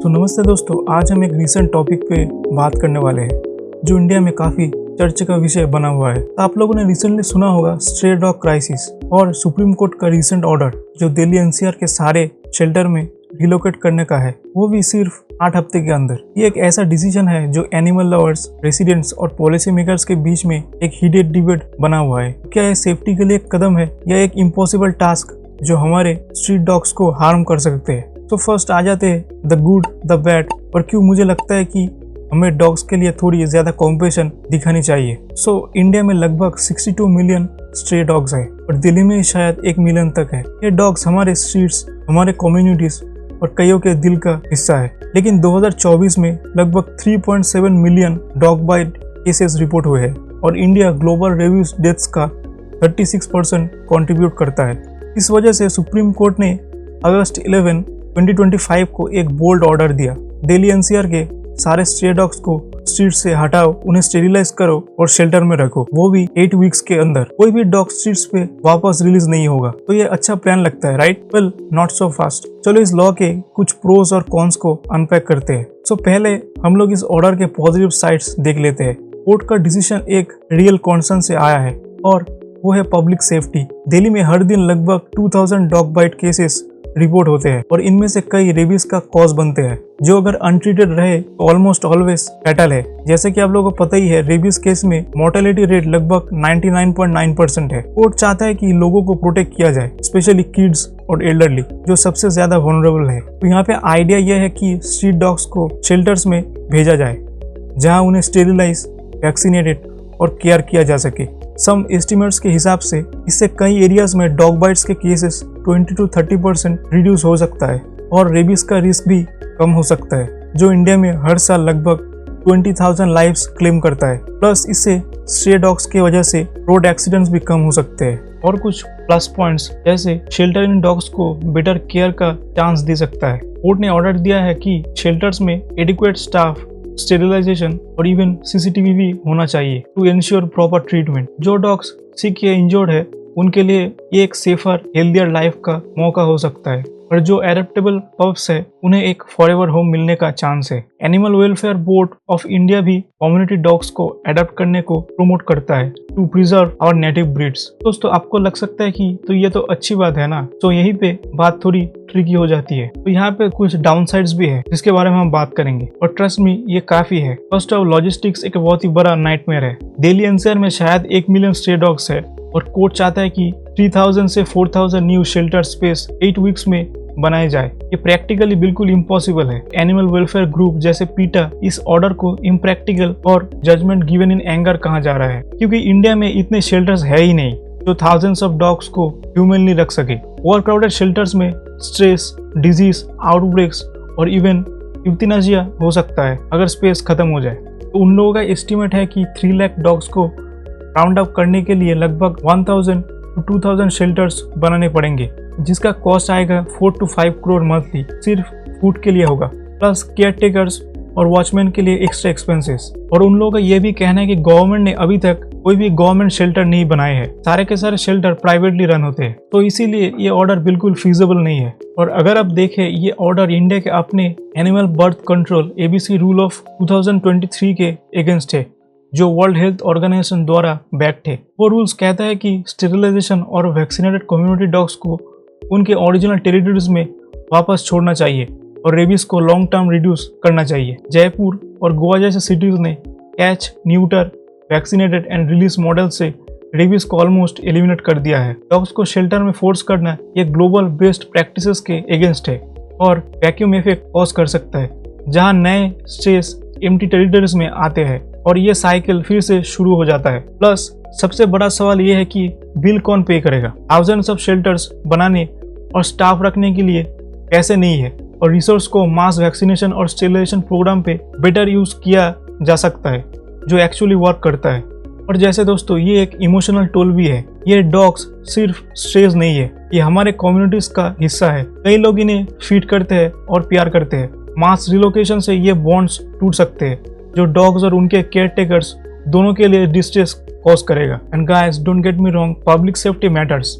तो नमस्ते दोस्तों, आज हम एक रीसेंट टॉपिक पे बात करने वाले हैं जो इंडिया में काफ़ी चर्चा का विषय बना हुआ है। आप लोगों ने रिसेंटली सुना होगा स्ट्रे डॉग क्राइसिस और सुप्रीम कोर्ट का रीसेंट ऑर्डर जो दिल्ली एनसीआर के सारे शेल्टर में रिलोकेट करने का है, वो भी सिर्फ 8 हफ्ते के अंदर। ये एक ऐसा डिसीजन है जो एनिमल लवर्स, रेसिडेंट्स और पॉलिसी मेकर्स के बीच में एक हीटेड डिबेट बना हुआ है। क्या यह सेफ्टी के लिए एक कदम है या एक इम्पॉसिबल टास्क जो हमारे स्ट्रीट डॉग्स को हार्म कर सकते हैं? तो फर्स्ट आ जाते हैं द गुड, द बैड और क्यों मुझे लगता है कि हमें डॉग्स के लिए थोड़ी ज्यादा कॉम्पेशन दिखानी चाहिए। इंडिया में लगभग 62 मिलियन स्ट्रे डॉग्स है और दिल्ली में शायद 1 मिलियन तक है। ये डॉग्स हमारे स्ट्रीट्स, हमारे कम्युनिटीज और कईयों के दिल का हिस्सा है। लेकिन 2024 में लगभग 3.7 million dog bite cases report हुए हैं और इंडिया ग्लोबल रेव्यूज डेथ्स का 36% कंट्रीब्यूट करता है। इस वजह से सुप्रीम कोर्ट ने अगस्त 11, 2025 को एक बोल्ड ऑर्डर दिया। दिल्ली एनसीआर के सारे स्ट्रे डॉग्स को स्ट्रीट से हटाओ, उन्हें स्टेरिलाइज करो और शेल्टर में रखो, वो भी 8 वीक्स के अंदर। कोई भी डॉग स्ट्रीट्स पे वापस रिलीज नहीं होगा। तो ये अच्छा प्लान लगता है, right? Well, not so fast. चलो इस लॉ के कुछ प्रोज और कॉन्स को अनपैक करते हैं। पहले हम लोग इस ऑर्डर के पॉजिटिव साइड्स देख लेते हैं। कोर्ट का डिसीजन एक रियल कॉन्सर्न से आया है और वो है पब्लिक सेफ्टी। दिल्ली में हर दिन लगभग 2000 डॉग बाइट केसेस रिपोर्ट होते हैं और इनमें से कई रेबीज का कॉज बनते हैं, जो अगर अनट्रीटेड रहे तो ऑलमोस्ट ऑलवेज फैटल है। जैसे कि आप लोगों को पता ही है, रेबीज केस में मोर्टेलिटी रेट लगभग 99.9% है। कोर्ट चाहता है कि लोगों को प्रोटेक्ट किया जाए, स्पेशली किड्स और एल्डरली, जो सबसे ज्यादा वल्नरेबल है। तो यहाँ पे आइडिया यह है कि स्ट्रीट डॉग्स को शेल्टर्स में भेजा जाए, जहाँ उन्हें स्टेरिलाइज, वैक्सीनेटेड और केयर किया जा सके। सम एस्टिमेट्स के हिसाब से इससे कई एरियाज में डॉग बाइट्स के केसेस 20 to 30% रिड्यूस हो सकता है और रेबीज का रिस्क भी कम हो सकता है, जो इंडिया में हर साल लगभग 20,000 लाइव्स क्लेम करता है। प्लस इससे स्ट्रे डॉग्स की वजह से रोड एक्सीडेंट्स भी कम हो सकते हैं। और कुछ प्लस पॉइंट्स जैसे शेल्टर इन डॉग्स को बेटर केयर का चांस दे सकता है। कोर्ट ने ऑर्डर दिया है कि शेल्टर्स में एडिक्वेट स्टाफ, स्टेरिलाइजेशन और इवन सीसीटीवी भी होना चाहिए टू एंश्योर प्रॉपर ट्रीटमेंट। जो डॉग्स सिक या इंजर्ड है उनके लिए ये एक सेफर, हेल्दियर लाइफ का मौका हो सकता है और जो एडेप्टेबल पप्स है उन्हें एक फॉरएवर होम मिलने का चांस है। Animal Welfare Board of India भी कम्युनिटी डॉग्स को अडॉप्ट करने को प्रमोट करता है to preserve our native breeds. दोस्तों, आपको लग सकता है कि तो ये तो अच्छी बात है ना, तो यहीं पे बात थोड़ी ट्रिकी हो जाती है। तो यहाँ पे कुछ डाउनसाइड्स भी है जिसके बारे में हम बात करेंगे और ट्रस्ट मी, ये काफी है। फर्स्ट ऑफ, लॉजिस्टिक्स एक बहुत ही बड़ा नाइटमेयर है। दिल्ली एनसीआर में शायद 1 मिलियन स्ट्रे डॉग्स है और कोर्ट चाहता है कि 3000 से 4000 न्यू शेल्टर स्पेस 8 वीक्स में बनाए जाए। ये प्रैक्टिकली बिल्कुल इम्पॉसिबल है। एनिमल वेलफेयर ग्रुप जैसे पीटा इस ऑर्डर को इम्प्रैक्टिकल और जजमेंट गिवन इन एंगर कहा जा रहा है, क्योंकि इंडिया में इतने शेल्टर्स है ही नहीं जो थाउजेंड्स ऑफ डॉग्स को ह्यूमनली रख सके। ओवरक्राउडेड शेल्टर्स में स्ट्रेस, डिजीज, आउटब्रेक्स और इवन यूथेनासिया हो सकता है अगर स्पेस खत्म हो जाए। तो उन लोगों का एस्टिमेट है कि 3 लाख डॉग्स को राउंड अप करने के लिए लगभग 1000 to 2000 शेल्टर्स बनाने पड़ेंगे, जिसका कॉस्ट आएगा 4 to 5 करोड़ मंथली। सिर्फ फूड के लिए होगा, प्लस केयर टेकर्स और वॉचमैन के लिए एक्स्ट्रा एक्सपेंसेस। और उन लोगों का यह भी कहना है कि गवर्नमेंट ने अभी तक कोई भी गवर्नमेंट शेल्टर नहीं बनाए हैं, सारे के सारे शेल्टर प्राइवेटली रन होते हैं। तो इसीलिए ये ऑर्डर बिल्कुल फीजिबल नहीं है। और अगर आप देखें, ये ऑर्डर इंडिया के अपने animal birth control ABC rule of 2023 के अगेंस्ट है, जो वर्ल्ड हेल्थ ऑर्गेनाइजेशन द्वारा बैक्ड है। वो रूल्स कहता है कि स्टेरिलाइजेशन और वैक्सीनेटेड कम्युनिटी डॉग्स को उनके ओरिजिनल टेरिटरीज में वापस छोड़ना चाहिए और रेबीज को लॉन्ग टर्म रिड्यूस करना चाहिए। जयपुर और गोवा जैसे सिटीज ने catch, neuter, vaccinated and release model से रेबीज को ऑलमोस्ट एलिमिनेट कर दिया है। डॉग्स को शेल्टर में फोर्स करना ये ग्लोबल बेस्ड प्रैक्टिसेस के अगेंस्ट है और वैक्यूम इफेक्ट कॉज कर सकता है, जहां नए स्ट्रेस एम्प्टी टेरिटरीज में आते हैं और ये साइकिल फिर से शुरू हो जाता है। प्लस सबसे बड़ा सवाल ये है कि बिल कौन पे करेगा? थाउजेंड्स ऑफ शेल्टर्स बनाने और स्टाफ रखने के लिए पैसे नहीं है और रिसोर्स को मास वैक्सीनेशन और स्टेरिलाइजेशन प्रोग्राम पे बेटर यूज किया जा सकता है, जो एक्चुअली वर्क करता है। और जैसे दोस्तों, ये एक इमोशनल टोल भी है। ये डॉग्स सिर्फ स्ट्रेस नहीं है, ये हमारे कम्युनिटीज का हिस्सा है। कई लोग इन्हें फीड करते हैं और प्यार करते हैं। मास रिलोकेशन से ये बॉन्ड्स टूट सकते हैं, जो डॉग्स और उनके केयर टेकर्स दोनों के लिए डिस्ट्रेस कॉज करेगा। And guys, don't get me wrong, public safety matters.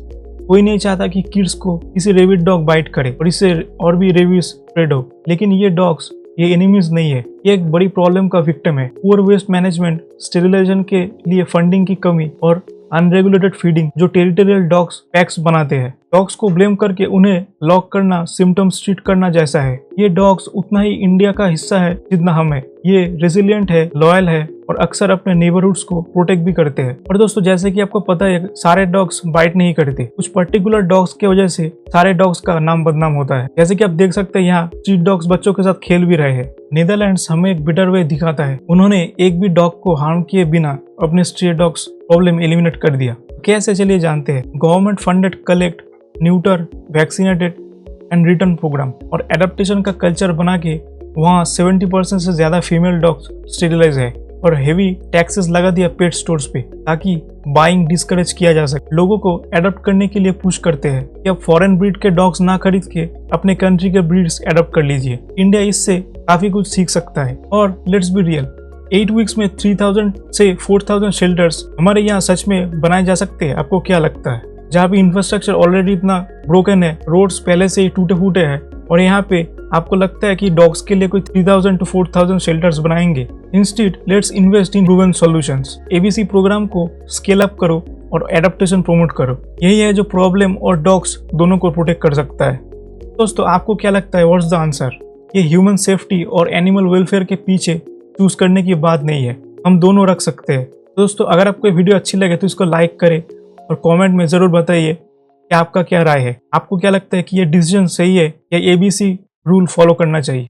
कोई नहीं चाहता कि किड्स को किसी रेबिड डॉग बाइट करे और इससे और भी रेबीज प्रेडो। लेकिन ये डॉग्स ये एनिमीज नहीं है, ये एक बड़ी प्रॉब्लम का विक्टिम है। पुअर वेस्ट मैनेजमेंट, स्टेरिलाइजेशन के लिए फंडिंग की कमी और अनरेगुलेटेड फीडिंग जो टेरिटोरियल डॉग्स पैक्स बनाते हैं। डॉग्स को ब्लेम करके उन्हें लॉक करना सिम्टम्स ट्रीट करना जैसा है। ये डॉग्स उतना ही इंडिया का हिस्सा है जितना हम है। ये रेजिलिएंट है, लॉयल है और अक्सर अपने नेबरहुड्स को प्रोटेक्ट भी करते हैं। और दोस्तों जैसे कि आपको पता है सारे डॉग्स बाइट नहीं करते, कुछ पर्टिकुलर डॉग्स की वजह से सारे डॉग्स का नाम बदनाम होता है। जैसे कि आप देख सकते हैं यहाँ स्ट्रीट डॉग्स बच्चों के साथ खेल भी रहे हैं। नीदरलैंड्स हमें एक बेटर वे दिखाता है। उन्होंने एक भी डॉग को हार्म किए बिना अपने स्ट्रीट डॉग्स प्रॉब्लम एलिमिनेट कर दिया। कैसे चलिए जानते हैं। Government funded collect, neuter, vaccinated and return program और एडेप्टेशन का कल्चर बना के वहाँ 70% से ज्यादा फीमेल डॉग्स स्टेरिलाइज है और हेवी टैक्सेस लगा दिया पेट स्टोर्स पे ताकि बाइंग डिस्करेज किया जा सके। लोगों को एडॉप्ट करने के लिए पुश करते हैं कि अब फॉरेन ब्रीड के डॉग्स ना खरीद के अपने कंट्री के ब्रीड्स एडॉप्ट कर लीजिए। इंडिया इससे काफी कुछ सीख सकता है। और लेट्स बी रियल, 8 वीक्स में 3000 से 4000 शेल्टर्स हमारे यहाँ सच में बनाए जा सकते हैं। आपको क्या लगता है? जहाँ पे इंफ्रास्ट्रक्चर ऑलरेडी इतना ब्रोकन है, रोड्स पहले से ही टूटे फूटे हैं और यहाँ पे आपको लगता है कि डॉग्स के लिए कोई 3000 to 4000 शेल्टर्स बनाएंगे। Instead let's invest in proven solutions. ABC program को स्केल अप करो और एडेप्टेशन प्रमोट करो। यही है जो प्रॉब्लम और डॉग्स दोनों को प्रोटेक्ट कर सकता है। दोस्तों आपको क्या लगता है, व्हाट्स द आंसर? ये ह्यूमन सेफ्टी और एनिमल वेलफेयर के पीछे चूज करने की बात नहीं है, हम दोनों रख सकते हैं। दोस्तों अगर आपको ये वीडियो अच्छी लगे तो इसको लाइक करें और कमेंट में जरूर बताइए कि आपका क्या राय है। आपको क्या लगता है कि ये डिसीजन सही है या एबीसी रूल फॉलो करना चाहिए?